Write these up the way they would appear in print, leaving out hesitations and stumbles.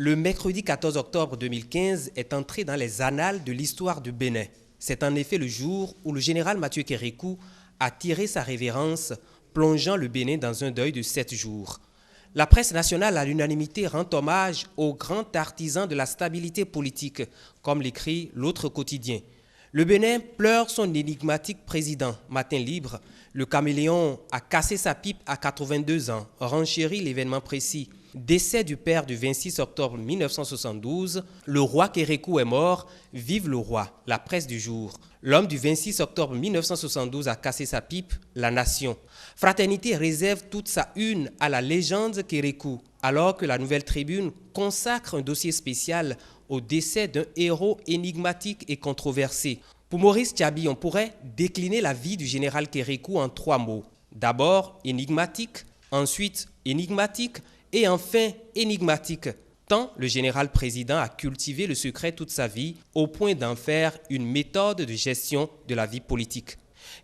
Le mercredi 14 octobre 2015 est entré dans les annales de l'histoire du Bénin. C'est en effet le jour où le général Mathieu Kérékou a tiré sa révérence, plongeant le Bénin dans un deuil de 7 jours. La presse nationale à l'unanimité rend hommage au grand artisan de la stabilité politique, comme l'écrit l'autre quotidien. Le Bénin pleure son énigmatique président. Matin libre, le caméléon a cassé sa pipe à 82 ans, renchérit l'événement précis. Décès du père du 26 octobre 1972, le roi Kérékou est mort, vive le roi, la presse du jour. L'homme du 26 octobre 1972 a cassé sa pipe, la nation. Fraternité réserve toute sa une à la légende Kérékou, alors que la Nouvelle Tribune consacre un dossier spécial au décès d'un héros énigmatique et controversé. Pour Maurice Tchabi, on pourrait décliner la vie du général Kérékou en 3 mots. D'abord énigmatique, ensuite énigmatique et enfin énigmatique. Tant le général président a cultivé le secret toute sa vie au point d'en faire une méthode de gestion de la vie politique.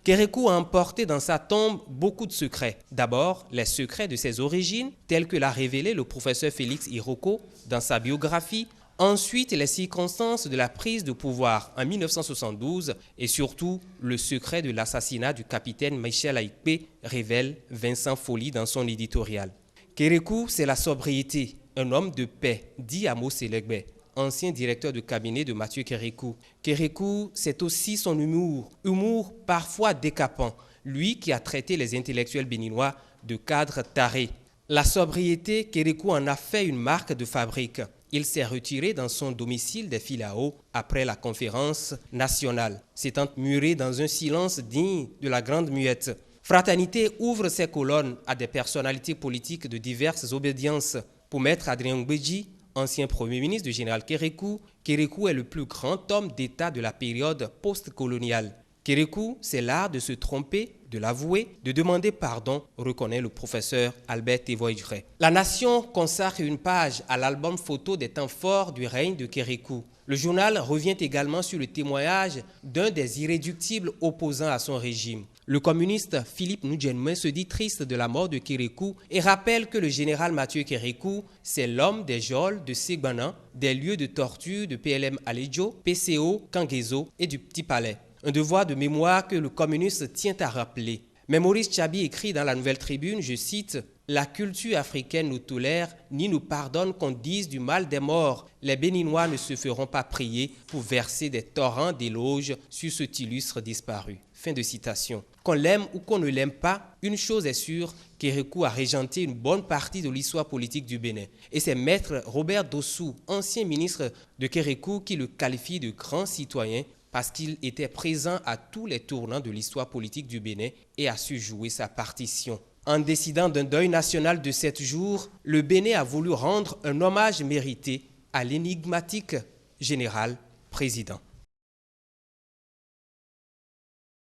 Kérékou a emporté dans sa tombe beaucoup de secrets. D'abord, les secrets de ses origines, tels que l'a révélé le professeur Félix Iroko dans sa biographie. Ensuite, les circonstances de la prise de pouvoir en 1972 et surtout le secret de l'assassinat du capitaine Michel Aïkpé, révèle Vincent Folly dans son éditorial. Kérékou, c'est la sobriété, un homme de paix, dit Amos Selegbe, ancien directeur de cabinet de Mathieu Kérékou. Kérékou, c'est aussi son humour parfois décapant, lui qui a traité les intellectuels béninois de cadres tarés. La sobriété, Kérékou en a fait une marque de fabrique. Il s'est retiré dans son domicile des Filao après la conférence nationale, s'étant muré dans un silence digne de la Grande Muette. Fraternité ouvre ses colonnes à des personnalités politiques de diverses obédiences. Pour Maître Adrien Ngbeji, ancien Premier ministre du général Kérékou, Kérékou est le plus grand homme d'État de la période post-coloniale. Kérékou, c'est l'art de se tromper, de l'avouer, de demander pardon, reconnaît le professeur Albert Tevoidjre. La Nation consacre une page à l'album photo des temps forts du règne de Kérékou. Le journal revient également sur le témoignage d'un des irréductibles opposants à son régime. Le communiste Philippe Ndjenmé se dit triste de la mort de Kérékou et rappelle que le général Mathieu Kérékou, c'est l'homme des geôles de Ségbana, des lieux de torture de PLM Aledjo, PCO, Kangezo et du Petit Palais. Un devoir de mémoire que le communiste tient à rappeler. Mais Maurice Tchabi écrit dans la Nouvelle Tribune, je cite, « La culture africaine nous tolère ni nous pardonne qu'on dise du mal des morts. Les Béninois ne se feront pas prier pour verser des torrents d'éloges sur cet illustre disparu. » Fin de citation. Qu'on l'aime ou qu'on ne l'aime pas, une chose est sûre, Kérékou a régenté une bonne partie de l'histoire politique du Bénin. Et c'est Maître Robert Dossou, ancien ministre de Kérékou, qui le qualifie de grand citoyen parce qu'il était présent à tous les tournants de l'histoire politique du Bénin et a su jouer sa partition. En décidant d'un deuil national de 7 jours, le Bénin a voulu rendre un hommage mérité à l'énigmatique général président.